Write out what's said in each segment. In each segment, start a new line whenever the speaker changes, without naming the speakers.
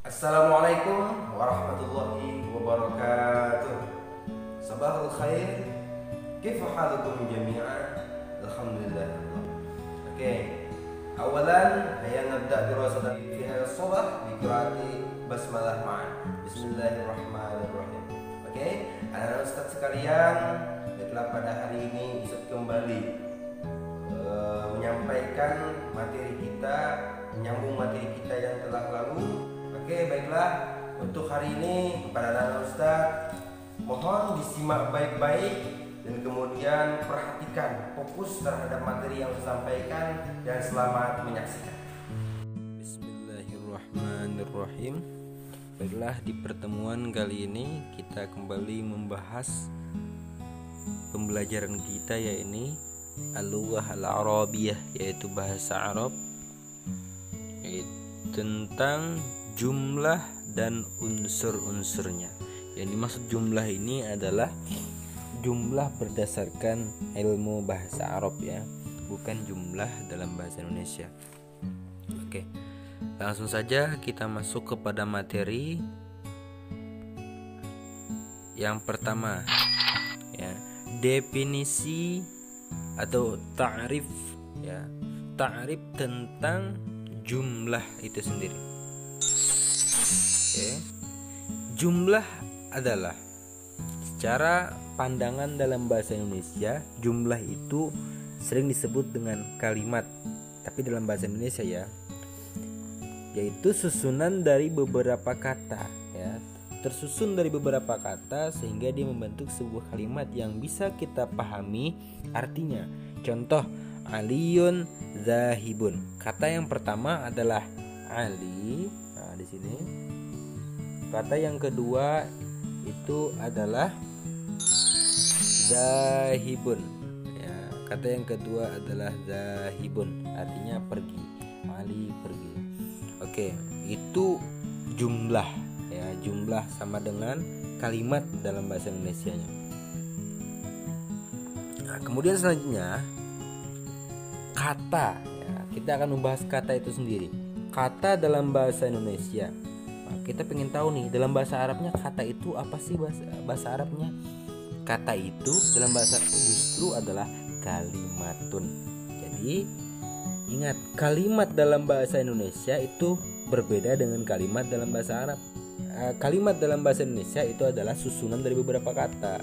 Assalamualaikum warahmatullahi wabarakatuh. Sabahul khair. Kaifa halukum jami'an? Alhamdulillah. Oke. Awalan hayya nabda dirasatan fi hadha as-sabah bi qiraati basmalah ma'an. Bismillahirrahmanirrahim. Oke, anak-anak ustaz sekalian, baiklah pada hari ini Ustaz kembali menyampaikan materi kita, menyambung materi kita yang telah lalu. Oke, baiklah. Untuk hari ini kepada anak Ustaz, mohon disimak baik-baik dan kemudian perhatikan, fokus terhadap materi yang disampaikan dan selamat menyaksikan.
Bismillahirrahmanirrahim. Baiklah, di pertemuan kali ini kita kembali membahas pembelajaran kita, yaitu Al-Lughah Al-Arabiyah, yaitu bahasa Arab, tentang jumlah dan unsur-unsurnya. Yang dimaksud jumlah ini adalah jumlah berdasarkan ilmu bahasa Arab, ya, bukan jumlah dalam bahasa Indonesia. Oke, langsung saja kita masuk kepada materi yang pertama, ya, definisi atau ta'rif, ya, ta'rif tentang jumlah itu sendiri. Oke. Jumlah adalah, secara pandangan dalam bahasa Indonesia, jumlah itu sering disebut dengan kalimat, tapi dalam bahasa Indonesia, ya, yaitu susunan dari beberapa kata, ya, tersusun dari beberapa kata sehingga dia membentuk sebuah kalimat yang bisa kita pahami artinya. Contoh, Aliyun zahibun. Kata yang pertama adalah Ali. Nah, di sini. Kata yang kedua itu adalah zahibun. Ya, kata yang kedua adalah zahibun, artinya pergi. Ali pergi. Oke, itu jumlah, ya, jumlah sama dengan kalimat dalam bahasa Indonesianya. Nah, kemudian selanjutnya kata, ya, kita akan membahas kata itu sendiri. Kata dalam bahasa Indonesia. Nah, kita pengen tahu nih, dalam bahasa Arabnya kata itu apa sih, bahasa Arabnya? Kata itu dalam bahasa Arab justru adalah kalimatun. Jadi ingat, kalimat dalam bahasa Indonesia itu berbeda dengan kalimat dalam bahasa Arab. Kalimat dalam bahasa Indonesia itu adalah susunan dari beberapa kata,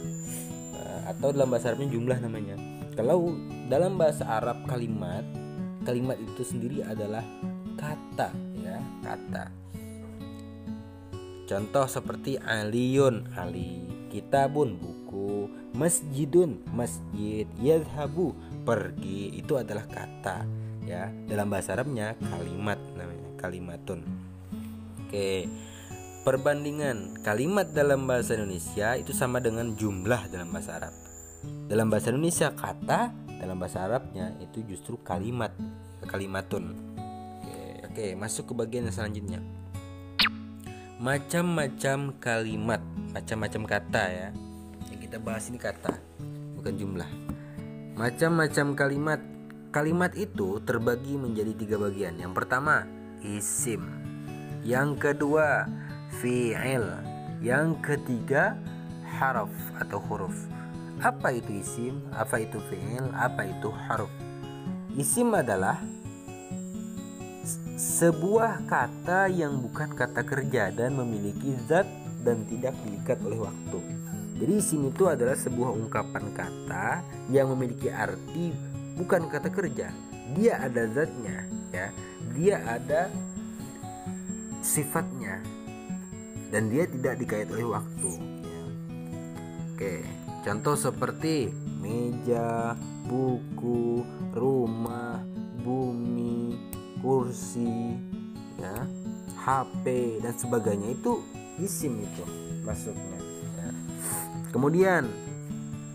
atau dalam bahasa Arabnya jumlah namanya. Kalau dalam bahasa Arab kalimat itu sendiri adalah kata, ya, kata. Contoh seperti Aliyun, Ali, kitabun, buku, masjidun, masjid, yadhabu, pergi, itu adalah kata, ya. Dalam bahasa Arabnya kalimat namanya, kalimatun. Oke. Perbandingan kalimat dalam bahasa Indonesia itu sama dengan jumlah dalam bahasa Arab. Dalam bahasa Indonesia kata, dalam bahasa Arabnya itu justru kalimat, kalimatun. Oke, masuk ke bagian yang selanjutnya. Macam-macam kalimat, macam-macam kata, ya. Yang kita bahas ini kata, bukan jumlah. Macam-macam kalimat. Kalimat itu terbagi menjadi 3 bagian. Yang pertama, isim. Yang kedua, fi'il. Yang ketiga, harf atau huruf. Apa itu isim? Apa itu fi'il? Apa itu huruf? Isim adalah sebuah kata yang bukan kata kerja dan memiliki zat dan tidak diikat oleh waktu. Jadi isim itu adalah sebuah ungkapan kata yang memiliki arti bukan kata kerja. Dia ada zatnya, ya. Dia ada sifatnya dan dia tidak dikait oleh waktu, ya. Oke, contoh seperti meja, buku, rumah, bumi, kursi, ya, HP dan sebagainya, itu isim itu masuknya, ya. Kemudian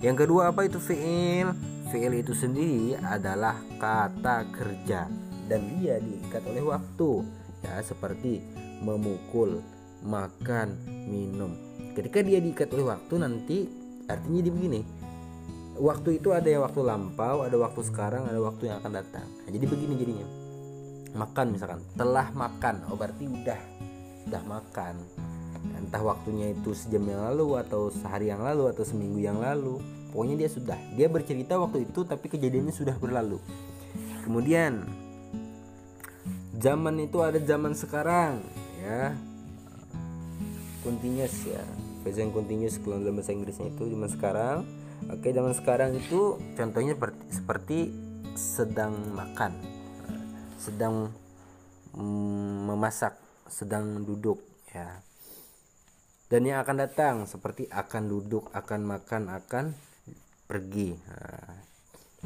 yang kedua, apa itu fi'il? Fi'il itu sendiri adalah kata kerja dan dia diikat oleh waktu, ya, seperti memukul, makan, minum. Ketika dia diikat oleh waktu, nanti artinya dia begini. Waktu itu ada yang waktu lampau, ada waktu sekarang, ada waktu yang akan datang. Nah, jadi begini jadinya. Makan misalkan, telah makan, oh berarti udah. sudah makan. Entah waktunya itu sejam yang lalu atau sehari yang lalu atau seminggu yang lalu, pokoknya dia bercerita waktu itu tapi kejadiannya sudah berlalu. Kemudian zaman itu ada zaman sekarang ya, continuous ya, present continuous kalau dalam bahasa Inggrisnya itu zaman sekarang. Oke, zaman sekarang itu contohnya seperti sedang makan, sedang memasak, sedang duduk ya. Dan yang akan datang seperti akan duduk, akan makan, akan pergi.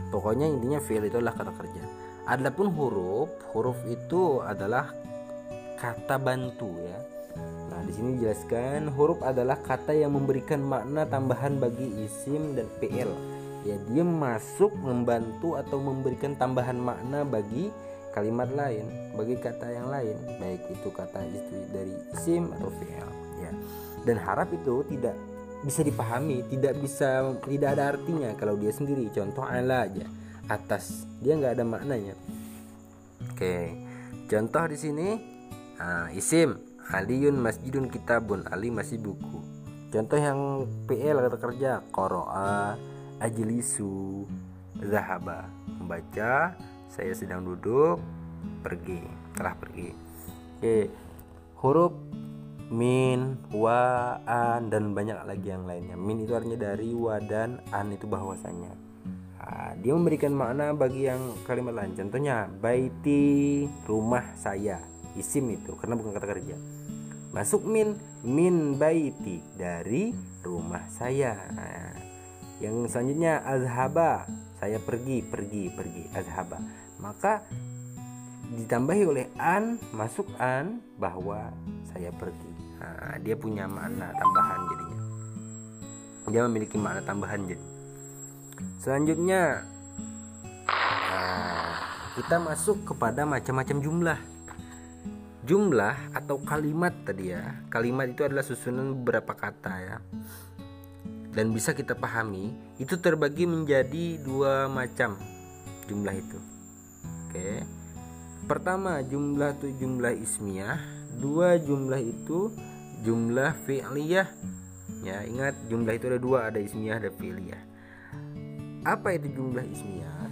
Pokoknya intinya fi'il itu adalah kata kerja. Adapun huruf itu adalah kata bantu ya. Nah, di sini dijelaskan huruf adalah kata yang memberikan makna tambahan bagi isim dan fi'il. Ya, dia masuk membantu atau memberikan tambahan makna bagi kalimat lain, bagi kata yang lain, baik itu kata itu dari isim atau fi'il ya. Dan harap itu tidak bisa dipahami, tidak ada artinya kalau dia sendiri. Contoh ala aja, atas, dia nggak ada maknanya. Oke, contoh di sini isim Aliyun masjidun kitabun, Ali masih buku. Contoh yang PL kata kerja qara'a ajlisu zahaba, membaca, saya sedang duduk, pergi, telah pergi. Oke, huruf min, wa, an, dan banyak lagi yang lainnya. Min itu artinya dari, wa dan an itu bahwasanya. Dia memberikan makna bagi yang kalimat lain. Contohnya baiti, rumah saya, isim itu karena bukan kata kerja. Masuk min baiti, dari rumah saya. Yang selanjutnya azhaba, saya pergi, azhaba. Maka ditambahi oleh an, masuk an, bahwa saya pergi. Dia punya makna tambahan jadinya. Dia memiliki makna tambahan jadi. Selanjutnya kita masuk kepada macam-macam jumlah. Jumlah atau kalimat tadi ya. Kalimat itu adalah susunan beberapa kata ya. Dan bisa kita pahami, itu terbagi menjadi dua macam jumlah itu. Oke. Pertama, jumlah itu jumlah ismiyah. Dua, jumlah itu jumlah fi'liyah. Ya, ingat jumlah itu ada dua, ada ismiyah, ada fi'liyah. Apa itu jumlah ismiyah?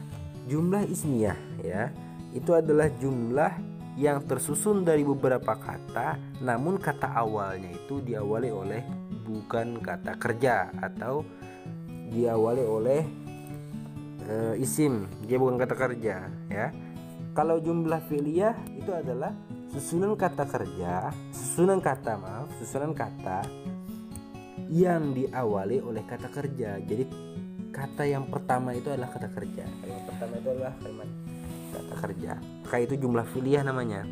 Jumlah ismiyah ya, itu adalah jumlah yang tersusun dari beberapa kata, namun kata awalnya itu diawali oleh bukan kata kerja atau diawali oleh isim, dia bukan kata kerja ya. Kalau jumlah fi'liyah itu adalah susunan kata yang diawali oleh kata kerja. Jadi kata yang pertama itu adalah kata kerja. Kalimat pertama itu adalah kalimat kata kerja. Maka itu jumlah fi'liyah namanya.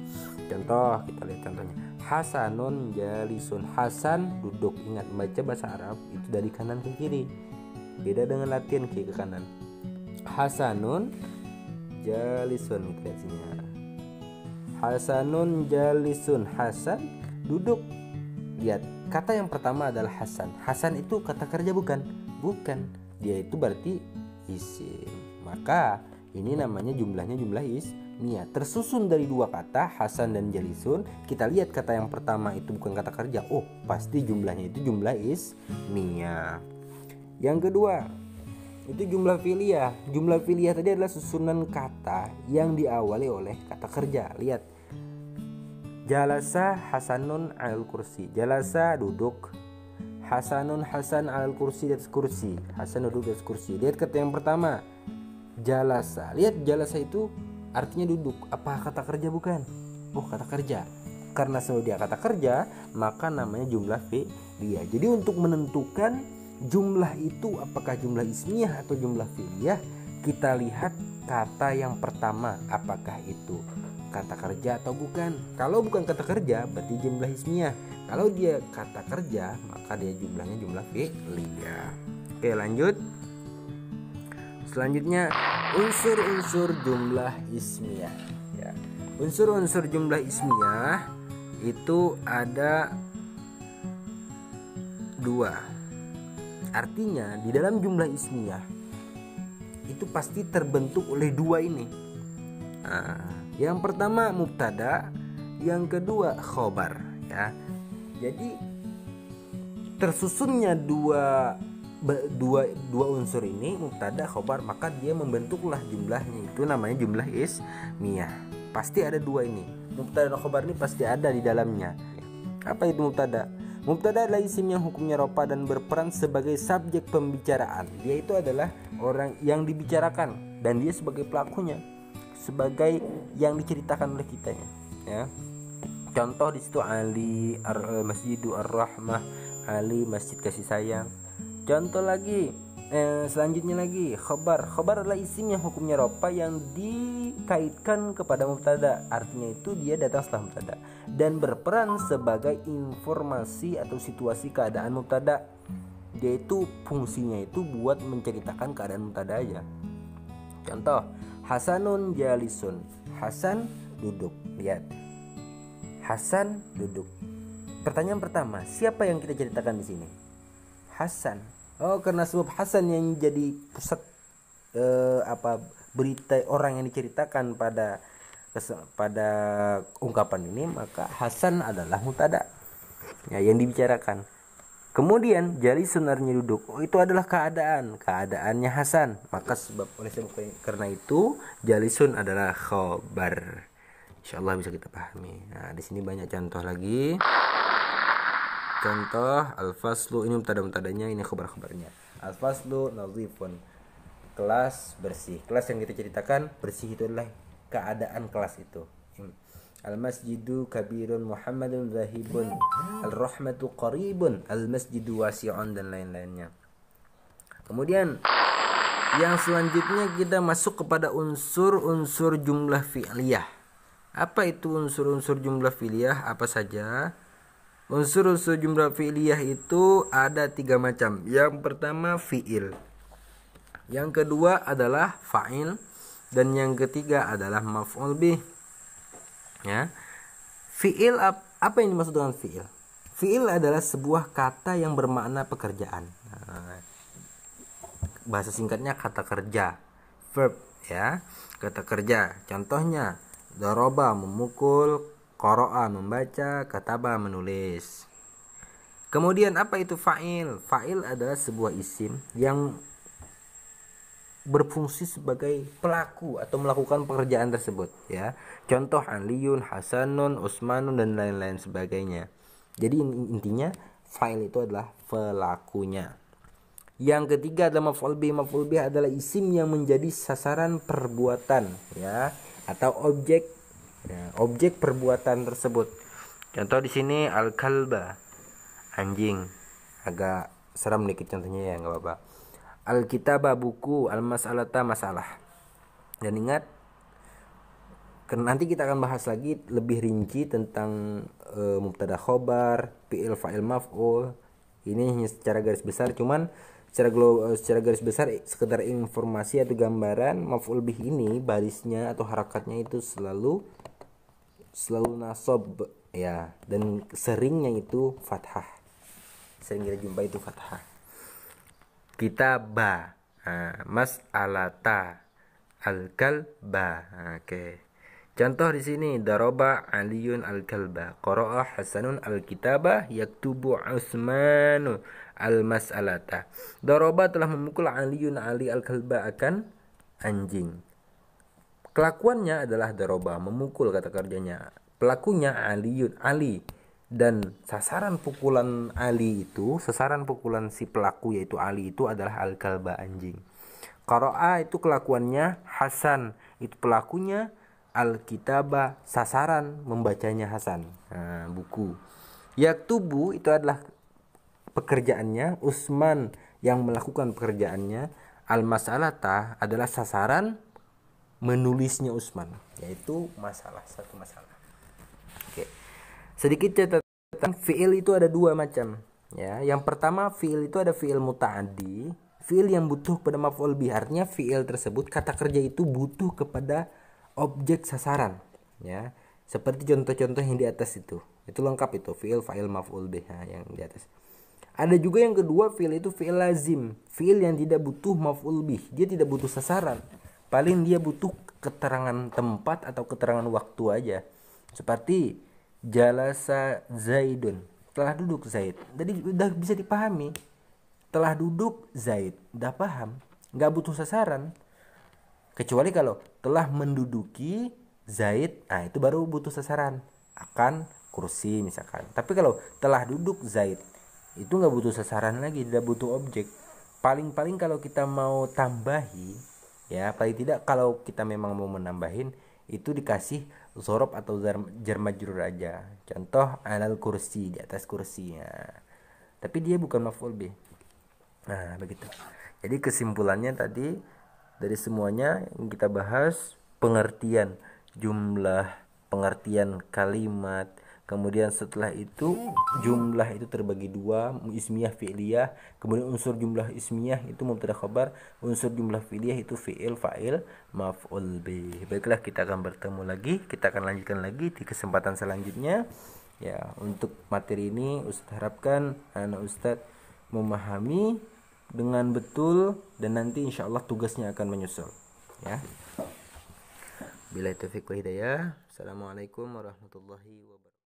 Contoh, kita lihat contohnya. Hasanun jalisun, Hasan duduk. Ingat, baca bahasa Arab itu dari kanan ke kiri. Beda dengan latihan kiri ke kanan. Hasanun jalisun, kita lihat sini. Hasanun jalisun, Hasan duduk. Lihat, kata yang pertama adalah Hasan. Hasan itu kata kerja bukan? Bukan. Dia itu berarti isim. Maka ini namanya jumlahnya jumlah ismiyah. Tersusun dari dua kata, Hasan dan jalisun. Kita lihat kata yang pertama itu bukan kata kerja. Oh, pasti jumlahnya itu jumlah ismiyah. Yang kedua, itu jumlah fi'liyah. Jumlah fi'liyah tadi adalah susunan kata yang diawali oleh kata kerja. Lihat, jalasa Hasanun al kursi. Jalasa duduk, Hasanun Hasan al kursi, di atas kursi. Hasan duduk di atas kursi. Lihat kata yang pertama, jalasa. Lihat, jalasa itu artinya duduk. Apa kata kerja bukan? Oh, kata kerja. Karena selalu dia kata kerja, maka namanya jumlah fi'liyah. Jadi untuk menentukan jumlah itu apakah jumlah ismiyah atau jumlah fi'liyah, kita lihat kata yang pertama, apakah itu kata kerja atau bukan. Kalau bukan kata kerja berarti jumlah ismiyah. Kalau dia kata kerja maka dia jumlahnya jumlah fi'liyah. Oke, lanjut. Selanjutnya unsur-unsur jumlah ismiyah ya. Unsur-unsur jumlah ismiyah itu ada dua. Artinya di dalam jumlah ismiyah itu pasti terbentuk oleh dua ini. Yang pertama mubtada, yang kedua khobar. Ya, ya. Jadi tersusunnya dua unsur ini, mubtada, khobar, maka dia membentuklah jumlahnya, itu namanya jumlah ismiyah. Pasti ada dua ini, mubtada dan khobar ini pasti ada di dalamnya. Apa itu mubtada? Mubtada adalah isim yang hukumnya rofa dan berperan sebagai subjek pembicaraan. Dia itu adalah orang yang dibicarakan dan dia sebagai pelakunya, sebagai yang diceritakan oleh kitanya, ya. Contoh di situ Ali Masjidu Ar-Rahmah, Ali masjid kasih sayang. Contoh lagi, selanjutnya lagi khobar. Khobar adalah isim yang hukumnya rofa yang dikaitkan kepada mubtada. Artinya itu dia datang setelah mubtada dan berperan sebagai informasi atau situasi keadaan mubtada. Dia itu fungsinya itu buat menceritakan keadaan mubtada aja. Contoh, Hasanun jalisun. Hasan duduk. Lihat, Hasan duduk. Pertanyaan pertama, siapa yang kita ceritakan di sini? Hasan. Oh, karena sebab Hasan yang jadi pusat berita orang yang diceritakan pada ungkapan ini, maka Hasan adalah mubtada, ya, yang dibicarakan. Kemudian jalisun artinya duduk. Oh, itu adalah keadaannya Hasan. Maka karena itu jalisun adalah khobar. Insyaallah bisa kita pahami. Nah, di sini banyak contoh lagi. Contoh al-faslu, ini mubtada-mubtadanya, ini khabar-khabarnya. Al-faslu nadhifun, kelas bersih. Kelas yang kita ceritakan bersih itu adalah keadaan kelas itu. Al-masjidu kabirun Muhammadun zahibun, al-rahmatu qaribun, al-masjidu wasi'un, dan lain-lainnya. Kemudian yang selanjutnya kita masuk kepada unsur-unsur jumlah fi'liyah. Apa itu unsur-unsur jumlah fi'liyah? Apa saja? Unsur-unsur jumlah fi'liyah itu ada 3 macam. Yang pertama fi'il, yang kedua adalah fa'il, dan yang ketiga adalah maf'ul bih. Ya. Fi'il, apa yang dimaksud dengan fi'il? Fi'il adalah sebuah kata yang bermakna pekerjaan. Nah, bahasa singkatnya kata kerja, verb, ya, kata kerja. Contohnya doroba memukul, qara'a membaca, kataba menulis. Kemudian apa itu fa'il? Fa'il adalah sebuah isim yang berfungsi sebagai pelaku atau melakukan pekerjaan tersebut, ya. Contoh Aliyun, Hasanun, Utsmanun, dan lain-lain sebagainya. Jadi intinya fa'il itu adalah pelakunya. Yang ketiga adalah maf'ul bih. Maf'ul bih adalah isim yang menjadi sasaran perbuatan, ya, atau objek, ya, objek perbuatan tersebut. Contoh di sini al-kalba, anjing. Agak seram dikit contohnya, ya, enggak apa-apa. Al-kitaba, buku, al-mas'alata, masalah. Dan ingat, nanti kita akan bahas lagi lebih rinci tentang mubtada khobar, fi'il, fa'il, maf'ul. Ini hanya secara garis besar, cuman secara garis besar sekedar informasi atau gambaran. Maf'ul bih ini barisnya atau harakatnya itu selalu nasab, ya, dan seringnya itu fathah. Sering kita jumpai itu fathah. Kitaba, mas'alata, al-kalba. Oke. Contoh di sini daraba Aliyun al-kalba, qara'a Hasanun al-kitaba, yaktubu Utsmanu al-mas'alata. Daraba telah memukul Aliyun al-kalba akan anjing. Kelakuannya adalah daraba, memukul kata kerjanya. Pelakunya Aliyun, Ali. Dan sasaran pukulan Ali itu, sasaran pukulan si pelaku yaitu Ali itu adalah al-kalba, anjing. Qara'a itu kelakuannya Hasan, itu pelakunya. Al-kitaba, sasaran membacanya Hasan, buku. Yaktubu itu adalah pekerjaannya, Utsman yang melakukan pekerjaannya. Al-mas'alata adalah sasaran menulisnya Utsman, yaitu masalah, satu masalah. Oke. Sedikit catatan, fi'il itu ada 2 macam, ya. Yang pertama, fi'il itu ada fi'il muta'addi, fi'il yang butuh pada maf'ul bih. Artinya fi'il tersebut, kata kerja itu butuh kepada objek sasaran, ya. Seperti contoh-contoh yang di atas itu lengkap itu, fi'il, fa'il, maf'ul bih, yang di atas. Ada juga yang kedua, fi'il itu fi'il lazim, fi'il yang tidak butuh maf'ul bih. Dia tidak butuh sasaran, paling dia butuh keterangan tempat atau keterangan waktu aja. Seperti jalasa Zaidun, telah duduk Zaid. Jadi udah bisa dipahami. Telah duduk Zaid, udah paham, nggak butuh sasaran. Kecuali kalau telah menduduki Zaid, nah itu baru butuh sasaran. Akan kursi misalkan. Tapi kalau telah duduk Zaid, itu nggak butuh sasaran lagi, tidak butuh objek. Paling-paling kalau kita mau tambahi, ya paling tidak kalau kita memang mau menambahin, itu dikasih zorob atau jar majrur aja. Contoh alal kursi, di atas kursinya. Tapi dia bukan maf'ul bih. Nah, begitu. Jadi kesimpulannya tadi dari semuanya yang kita bahas, pengertian jumlah, pengertian kalimat, kemudian setelah itu jumlah itu terbagi dua, ismiyah fi'liyah, kemudian unsur jumlah ismiyah itu mubtada khabar, unsur jumlah fi'liyah itu fi'il fa'il maf'ul bih. Baiklah, kita akan bertemu lagi, kita akan lanjutkan lagi di kesempatan selanjutnya. Ya, untuk materi ini Ustaz harapkan anak Ustaz memahami dengan betul, dan nanti insya Allah tugasnya akan menyusul, ya. Billahi taufiq wal hidayah. Assalamualaikum warahmatullahi wabarakatuh.